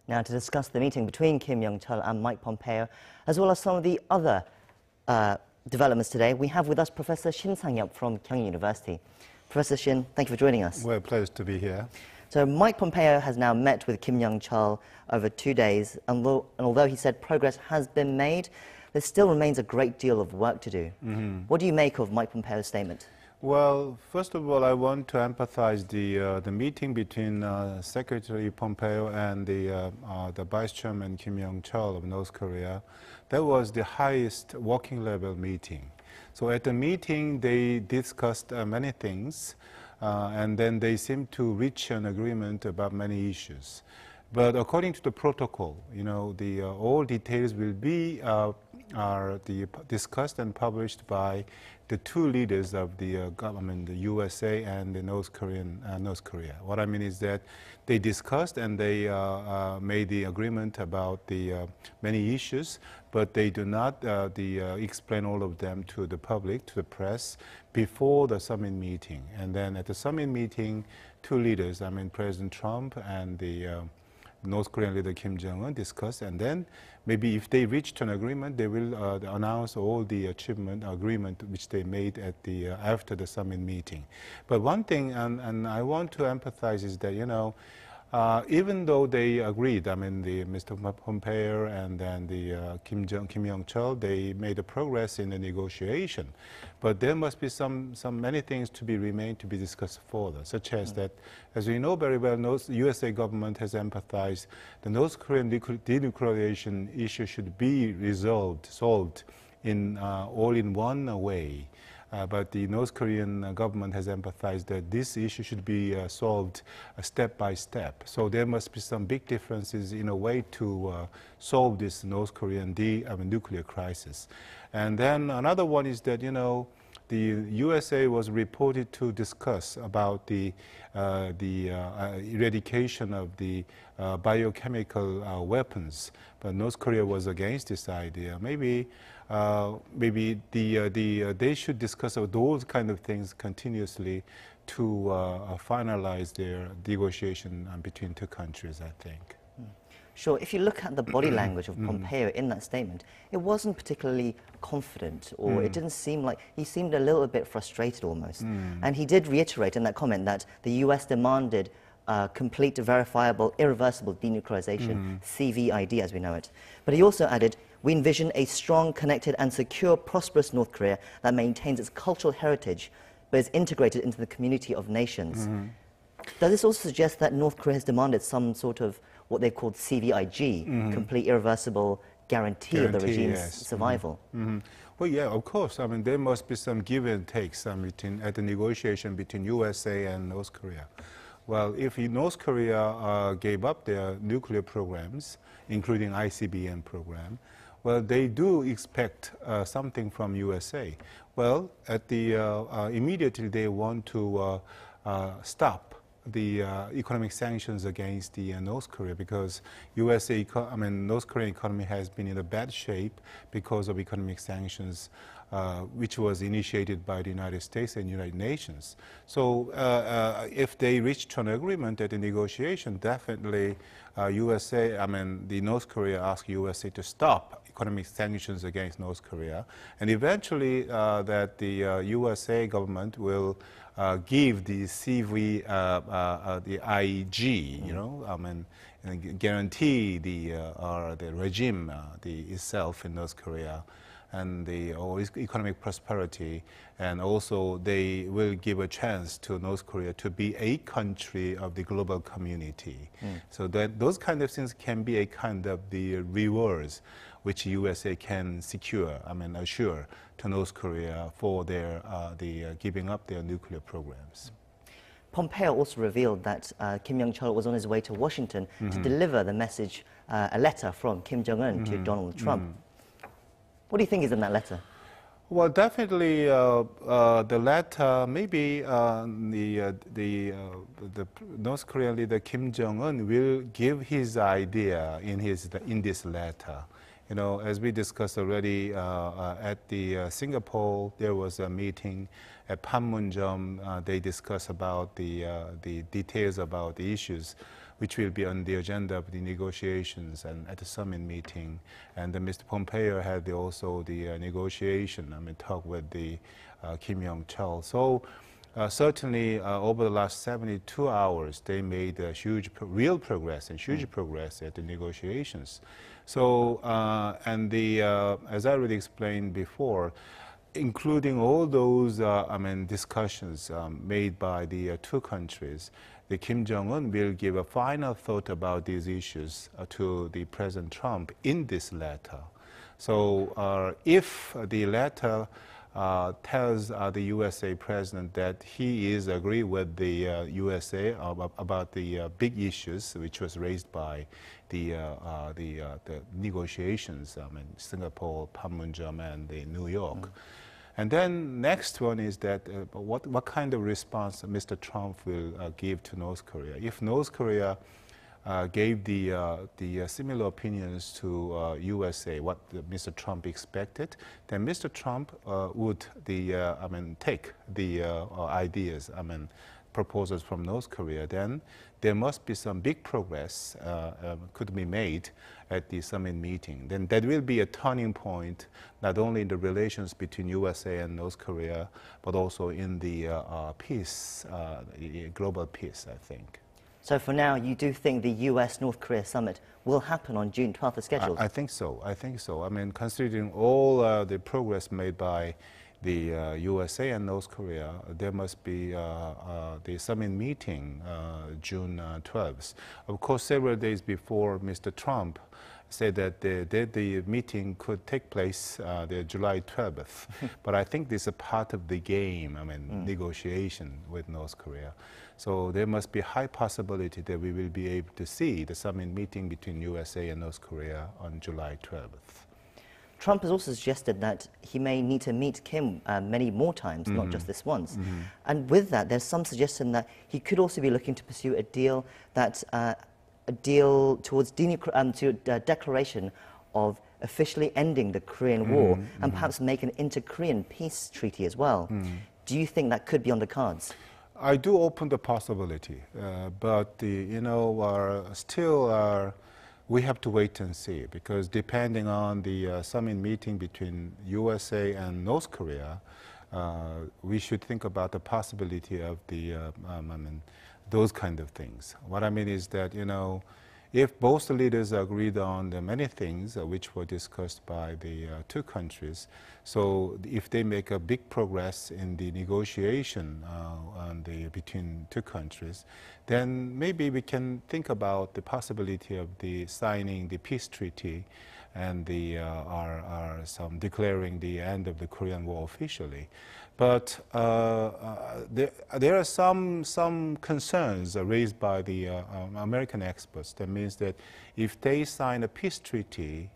Now, to discuss the meeting between Kim Yong-chol and Mike Pompeo, as well as some of the other developments today, we have with us Professor Shin Sang-hyup from Kyunghee University. Professor Shin, thank you for joining us. Well, pleased to be here. So Mike Pompeo has now met with Kim Yong-chol over 2 days, and although he said progress has been made, there still remains a great deal of work to do. What do you make of Mike Pompeo's statement? Well, first of all, I want to emphasize the meeting between Secretary Pompeo and the Vice Chairman Kim Yong-chol of North Korea. That was the highest working level meeting. So at the meeting, they discussed many things, and then they seemed to reach an agreement about many issues. But according to the protocol, you know, all details will be discussed and published by the two leaders of the government, the USA and the North Korea. What I mean is that they discussed and they made the agreement about the many issues, but they do not explain all of them to the public, to the press, before the summit meeting. And then at the summit meeting, two leaders, I mean President Trump and the North Korean leader Kim Jong-un discuss, and then maybe if they reach an agreement, they will announce all the agreement which they made at after the summit meeting. But one thing, and I want to emphasize, is that, you know, even though they agreed, I mean, Mr. Pompeo and then the Kim Yong-chol, they made a progress in the negotiation, but there must be many things to be discussed further, such as that, as we know very well, the USA government has emphasized the North Korean denuclearization issue should be solved in all in one way. But the North Korean government has emphasized that this issue should be solved step by step. So there must be some big differences in a way to solve this North Korean nuclear crisis. And then another one is that, you know, the USA was reported to discuss about the eradication of the biochemical weapons, but North Korea was against this idea. Maybe they should discuss those kind of things continuously to finalize their negotiation between two countries, I think. Sure. If you look at the body language of Pompeo in that statement, it wasn't particularly confident, or it didn't seem like, he seemed a little bit frustrated almost. And he did reiterate in that comment that the US demanded complete, verifiable, irreversible denuclearization, CVIG as we know it. But he also added, "We envision a strong, connected and secure, prosperous North Korea that maintains its cultural heritage but is integrated into the community of nations." Does this also suggest that North Korea has demanded some sort of what they've called CVIG, complete, irreversible guarantee of the regime's survival? Well, yeah, of course. I mean, there must be some give and takes at the negotiation between USA and North Korea. Well, if North Korea gave up their nuclear programs, including ICBM program, well, they do expect something from USA. Well, immediately they want to stop the economic sanctions against the North Korea, because North Korean economy has been in a bad shape because of economic sanctions, which was initiated by the United States and United Nations. So if they reached an agreement at the negotiation, definitely the North Korea asked USA to stop economic sanctions against North Korea, and eventually that the USA government will give the CVIG, you know, guarantee the regime itself in North Korea and the economic prosperity, and also they will give a chance to North Korea to be a country of the global community. So that those kind of things can be a kind of the rewards which USA can assure to North Korea for their giving up their nuclear programs. Pompeo also revealed that Kim Yong-chol was on his way to Washington to deliver the message, a letter from Kim Jong-un to Donald Trump. What do you think is in that letter? Well, definitely the letter, maybe the North Korean leader Kim Jong-un will give his idea in this letter. You know, as we discussed already at the Singapore, there was a meeting at Panmunjom. They discussed about the details about the issues. which will be on the agenda of the negotiations and at the summit meeting. And Mr. Pompeo had also the negotiation, talk with the Kim Yong-chol. So certainly over the last 72 hours, they made a real progress and huge progress at the negotiations. So, as I already explained before, including all those discussions made by the two countries, the Kim Jong-un will give a final thought about these issues to the President Trump in this letter. So if the letter tells the USA president that he is agree with the USA about the big issues which was raised by the negotiations in Singapore, Panmunjom, and New York. And then next one is that what kind of response Mr. Trump will give to North Korea. If North Korea gave the similar opinions to USA, what Mr. Trump expected, then Mr. Trump would take the ideas, proposals from North Korea. Then there must be some big progress could be made at the summit meeting. Then that will be a turning point, not only in the relations between USA and North Korea, but also in the peace, global peace, I think. So for now, you do think the US-North Korea summit will happen on June 12th as scheduled? I think so. I think so. Considering all the progress made by the USA and North Korea, there must be the summit meeting June 12th. Of course, several days before, Mr. Trump said that the meeting could take place the July 12th. But I think this is a part of the game, negotiation with North Korea. So there must be a high possibility that we will be able to see the summit meeting between USA and North Korea on July 12th. Trump has also suggested that he may need to meet Kim many more times, not just this once. And with that, there's some suggestion that he could also be looking to pursue a deal that towards declaration of officially ending the Korean War and perhaps make an inter-Korean peace treaty as well. Do you think that could be on the cards? I do open the possibility, but still we have to wait and see, because depending on the summit meeting between USA and North Korea, we should think about the possibility of the those kind of things. What I mean is that, if both leaders agreed on the many things which were discussed by the two countries, so if they make a big progress in the negotiation between two countries, then maybe we can think about the possibility of the signing the peace treaty and some declaring the end of the Korean War officially. But there are some concerns raised by the American experts. That means that if they sign a peace treaty,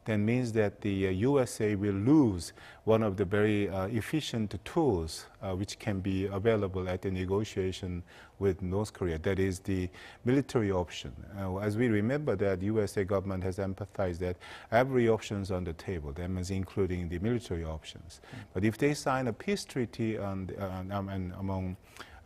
that means that the USA will lose one of the very efficient tools which can be available at the negotiation with North Korea. That is the military option. As we remember, that USA government has emphasized that every option is on the table. That means including the military options. But if they sign a peace treaty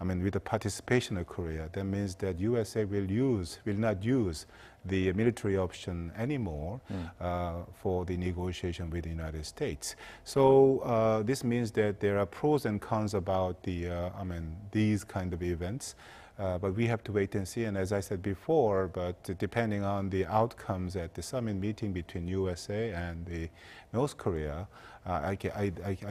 with the participation of Korea, that means that USA will not use the military option anymore for the negotiation with the United States. So this means that there are pros and cons about these kind of events. But we have to wait and see. And as I said before, but depending on the outcomes at the summit meeting between USA and the North Korea, I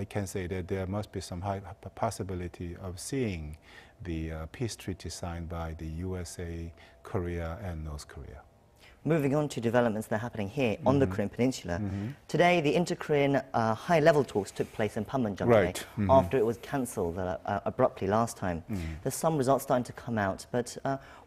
can say that there must be some high possibility of seeing the peace treaty signed by the USA, Korea, and North Korea. Moving on to developments that are happening here on the Korean Peninsula. Today, the inter-Korean high-level talks took place in Panmunjom today, after it was cancelled abruptly last time. There's some results starting to come out, but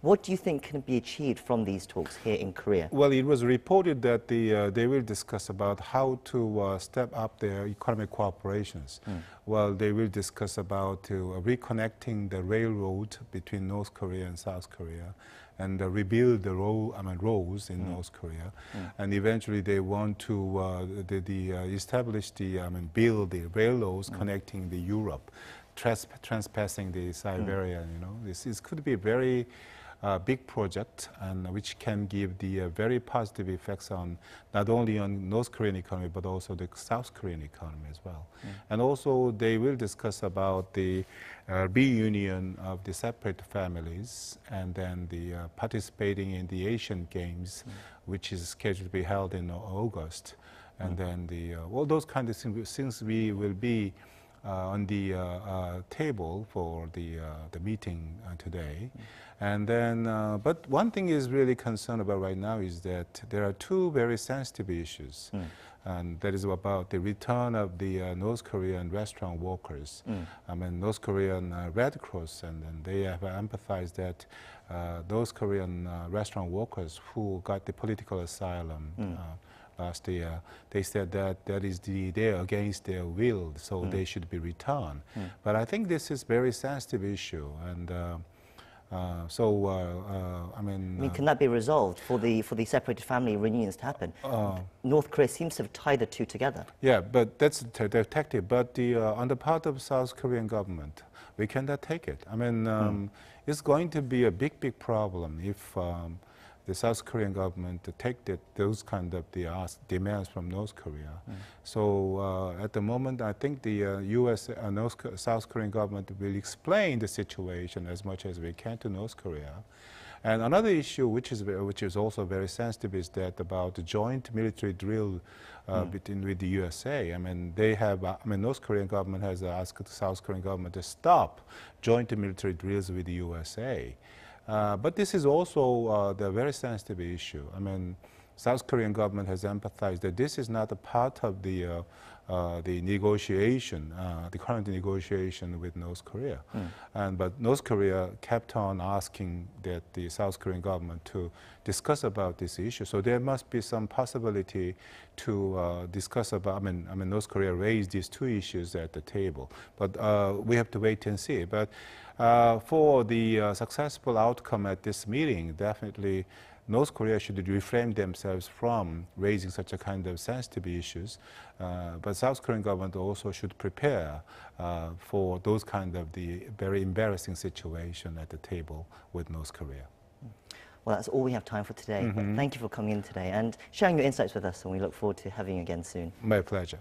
what do you think can be achieved from these talks here in Korea? Well, it was reported that they will discuss about how to step up their economic cooperations. Well, they will discuss about reconnecting the railroad between North Korea and South Korea, and rebuild the roads in North Korea, and eventually they want to establish build the railroads connecting the Europe, transpassing the Siberia. This could be very big project, and which can give the very positive effects on not only on North Korean economy but also the South Korean economy as well. And also they will discuss about the reunion of the separate families, and then the participating in the Asian Games, which is scheduled to be held in August. And then all those kind of things we will be on the table for the meeting today. And then, but one thing is really concerned about right now is that there are two very sensitive issues. And that is about the return of the North Korean restaurant workers. I mean, North Korean Red Cross, and then they have emphasized that North Korean restaurant workers who got the political asylum last year, they said that they're against their will, so they should be returned. But I think this is very sensitive issue, and I mean, can that be resolved for the separated family reunions to happen? North Korea seems to have tied the two together. Yeah, but that's the tactic. But on the part of South Korean government, we cannot take it. I mean, it's going to be a big problem if the South Korean government to take those kind of demands from North Korea. So at the moment, I think the U.S. and South Korean government will explain the situation as much as we can to North Korea. And another issue, which is also very sensitive, is that about the joint military drill with the USA. I mean, North Korean government has asked the South Korean government to stop joint military drills with the USA. But this is also the very sensitive issue. I mean, South Korean government has emphasized that this is not a part of the negotiation, the current negotiation with North Korea. But North Korea kept on asking that the South Korean government to discuss about this issue. So there must be some possibility to discuss about. I mean, North Korea raised these two issues at the table, but we have to wait and see. But for the successful outcome at this meeting, definitely North Korea should refrain themselves from raising such a kind of sensitive issues, but South Korean government also should prepare for those kind of the very embarrassing situation at the table with North Korea. Well, that's all we have time for today. But thank you for coming in today and sharing your insights with us, and we look forward to having you again soon. My pleasure.